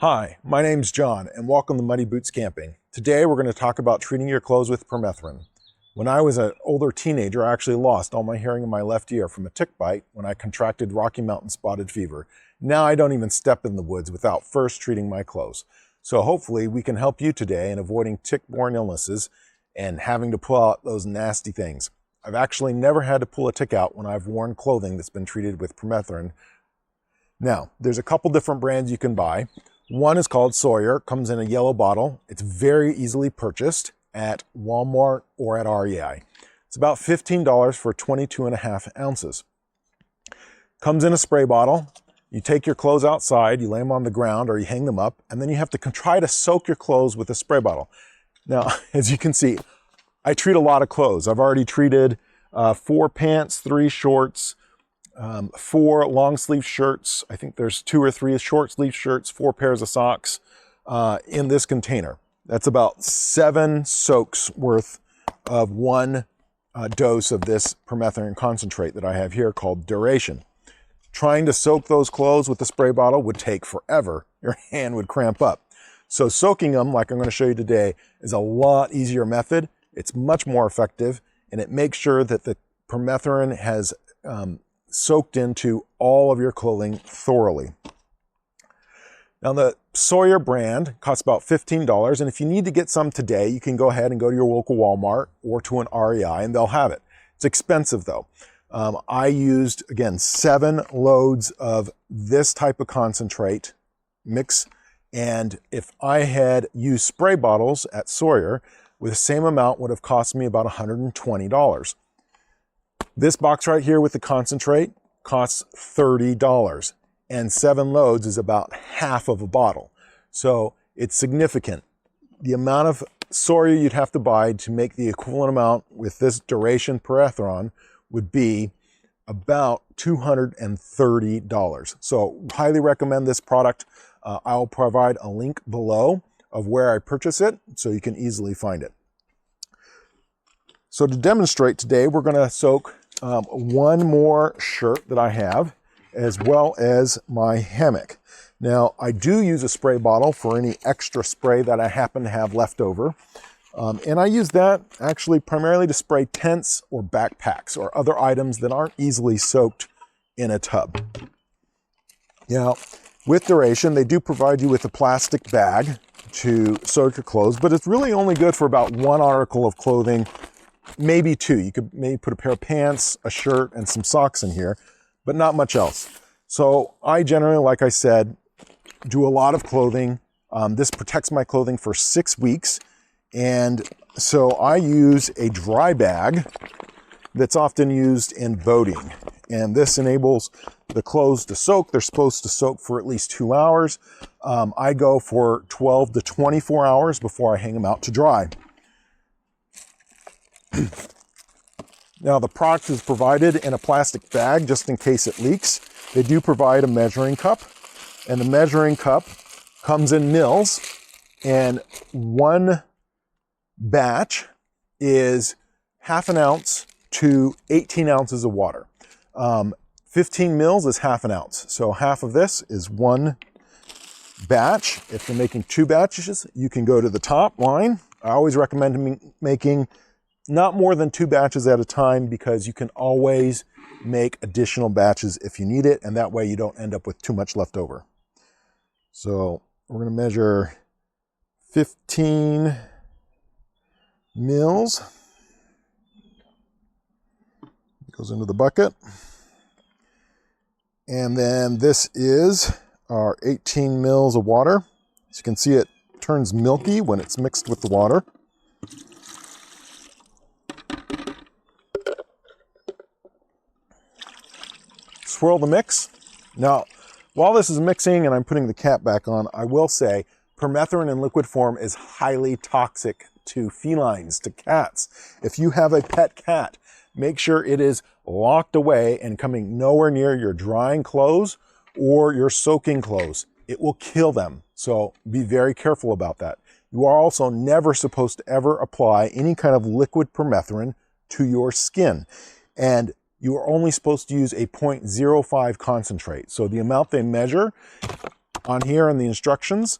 Hi, my name's John and welcome to Muddy Boots Camping. Today we're going to talk about treating your clothes with permethrin. When I was an older teenager, I actually lost all my hearing in my left ear from a tick bite when I contracted Rocky Mountain spotted fever. Now I don't even step in the woods without first treating my clothes. So hopefully we can help you today in avoiding tick-borne illnesses and having to pull out those nasty things. I've actually never had to pull a tick out when I've worn clothing that's been treated with permethrin. Now, there's a couple different brands you can buy. One is called Sawyer, comes in a yellow bottle. It's very easily purchased at Walmart or at REI. It's about $15 for 22.5 ounces. Comes in a spray bottle. You take your clothes outside, you lay them on the ground or you hang them up, and then you have to try to soak your clothes with a spray bottle. Now, as you can see, I treat a lot of clothes. I've already treated 4 pants, 3 shorts, 4 long sleeve shirts. I think there's 2 or 3 short sleeve shirts, 4 pairs of socks in this container. That's about 7 soaks worth of one dose of this permethrin concentrate that I have here called Duration. Trying to soak those clothes with the spray bottle would take forever. Your hand would cramp up. So soaking them, like I'm going to show you today, is a lot easier method. It's much more effective, and it makes sure that the permethrin has soaked into all of your clothing thoroughly. Now the Sawyer brand costs about $15, and if you need to get some today, you can go ahead and go to your local Walmart or to an REI and they'll have it. It's expensive though. I used, again, 7 loads of this type of concentrate mix, and if I had used spray bottles at Sawyer, with the same amount would have cost me about $120. This box right here with the concentrate costs $30, and 7 loads is about half of a bottle. So it's significant. The amount of Sawyer you'd have to buy to make the equivalent amount with this Duration permethrin would be about $230. So highly recommend this product. I'll provide a link below of where I purchase it so you can easily find it. So to demonstrate today, we're going to soak one more shirt that I have, as well as my hammock. Now, I do use a spray bottle for any extra spray that I happen to have left over. And I use that actually primarily to spray tents or backpacks or other items that aren't easily soaked in a tub. Now, with Duration, they do provide you with a plastic bag to soak your clothes, but it's really only good for about 1 article of clothing, maybe 2. You could maybe put a pair of pants, a shirt, and some socks in here, but not much else. So I generally, like I said, do a lot of clothing. This protects my clothing for 6 weeks. And so I use a dry bag that's often used in boating. And this enables the clothes to soak. They're supposed to soak for at least 2 hours. I go for 12 to 24 hours before I hang them out to dry. Now the product is provided in a plastic bag just in case it leaks. They do provide a measuring cup, and the measuring cup comes in mils, and one batch is half an ounce to 18 ounces of water. 15 mils is half an ounce. So half of this is one batch. If you're making 2 batches, you can go to the top line. I always recommend making not more than 2 batches at a time because you can always make additional batches if you need it, and that way you don't end up with too much left over. So we're going to measure 15 mils. It goes into the bucket. And then this is our 18 mils of water. As you can see, it turns milky when it's mixed with the water. Swirl the mix. Now, while this is mixing and I'm putting the cap back on, I will say permethrin in liquid form is highly toxic to felines, to cats. If you have a pet cat, make sure it is locked away and coming nowhere near your drying clothes or your soaking clothes. It will kill them. So be very careful about that. You are also never supposed to ever apply any kind of liquid permethrin to your skin. And you are only supposed to use a 0.05 concentrate. So the amount they measure on here in the instructions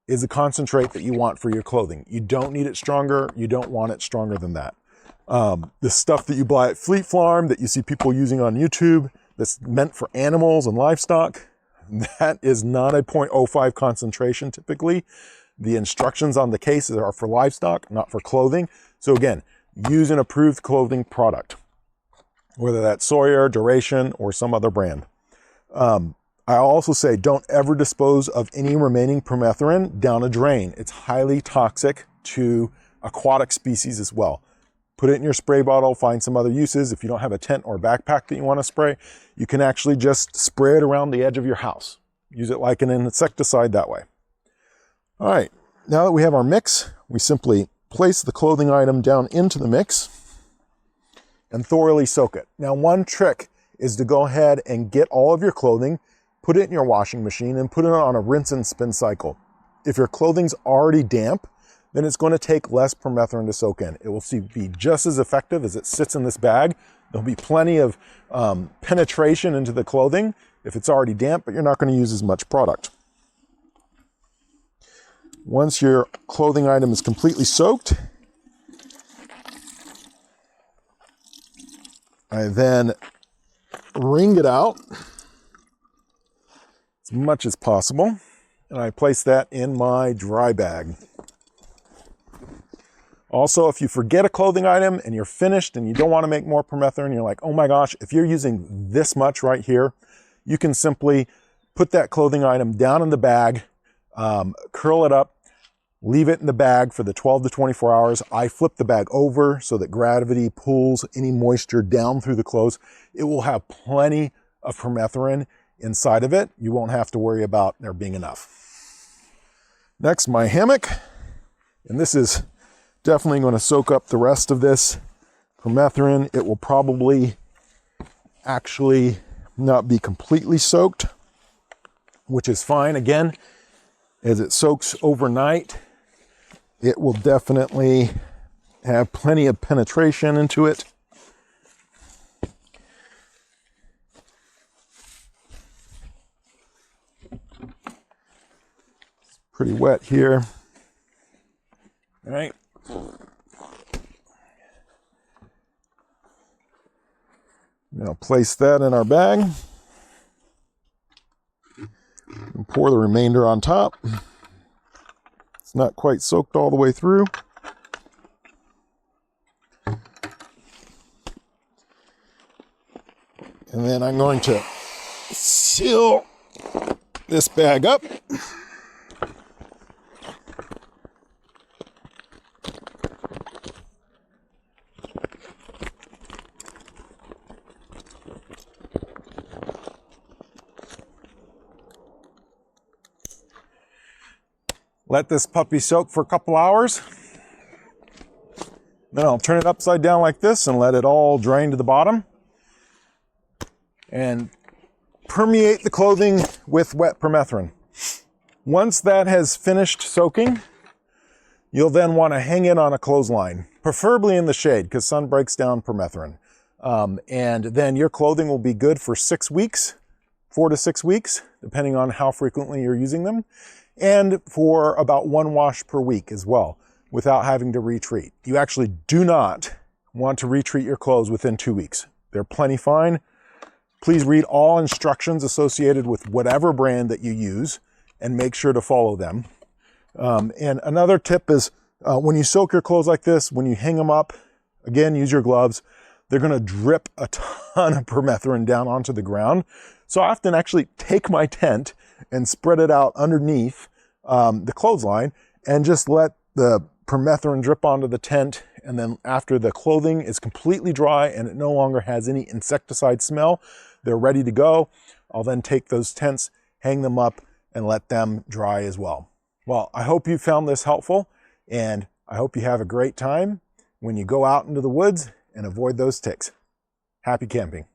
is the concentrate that you want for your clothing. You don't need it stronger. You don't want it stronger than that. The stuff that you buy at Fleet Farm that you see people using on YouTube that's meant for animals and livestock, that is not a 0.05 concentration typically. The instructions on the cases are for livestock, not for clothing. So again, use an approved clothing product, whether that's Sawyer, Duration, or some other brand. I also say don't ever dispose of any remaining permethrin down a drain. It's highly toxic to aquatic species as well. Put it in your spray bottle, find some other uses. If you don't have a tent or a backpack that you want to spray, you can actually just spray it around the edge of your house. Use it like an insecticide that way. All right, now that we have our mix, we simply place the clothing item down into the mix and thoroughly soak it. Now, one trick is to go ahead and get all of your clothing, put it in your washing machine, and put it on a rinse and spin cycle. If your clothing's already damp, then it's going to take less permethrin to soak in. It will be just as effective as it sits in this bag. There'll be plenty of penetration into the clothing if it's already damp, but you're not going to use as much product. Once your clothing item is completely soaked, I then wring it out as much as possible, and I place that in my dry bag. Also, if you forget a clothing item and you're finished and you don't want to make more permethrin, you're like, oh my gosh, if you're using this much right here, you can simply put that clothing item down in the bag, curl it up, leave it in the bag for the 12 to 24 hours. I flip the bag over so that gravity pulls any moisture down through the clothes. It will have plenty of permethrin inside of it. You won't have to worry about there being enough. Next, my hammock. And this is definitely going to soak up the rest of this permethrin. It will probably actually not be completely soaked, which is fine. Again, as it soaks overnight, it will definitely have plenty of penetration into it. It's pretty wet here. All right. Now place that in our bag and pour the remainder on top. It's not quite soaked all the way through. And then I'm going to seal this bag up. Let this puppy soak for a couple hours. Then I'll turn it upside down like this and let it all drain to the bottom. And permeate the clothing with wet permethrin. Once that has finished soaking, you'll then want to hang it on a clothesline, preferably in the shade because sun breaks down permethrin. And then your clothing will be good for 6 weeks, 4 to 6 weeks, depending on how frequently you're using them. And for about 1 wash per week as well, without having to retreat. You actually do not want to retreat your clothes within 2 weeks. They're plenty fine. Please read all instructions associated with whatever brand that you use and make sure to follow them. And another tip is when you soak your clothes like this, when you hang them up, again, use your gloves. They're going to drip a ton of permethrin down onto the ground. So I often actually take my tent and spread it out underneath the clothesline and just let the permethrin drip onto the tent. And then after the clothing is completely dry and it no longer has any insecticide smell, they're ready to go. I'll then take those tents, hang them up, and let them dry as well. Well, I hope you found this helpful, and I hope you have a great time when you go out into the woods and avoid those ticks. Happy camping.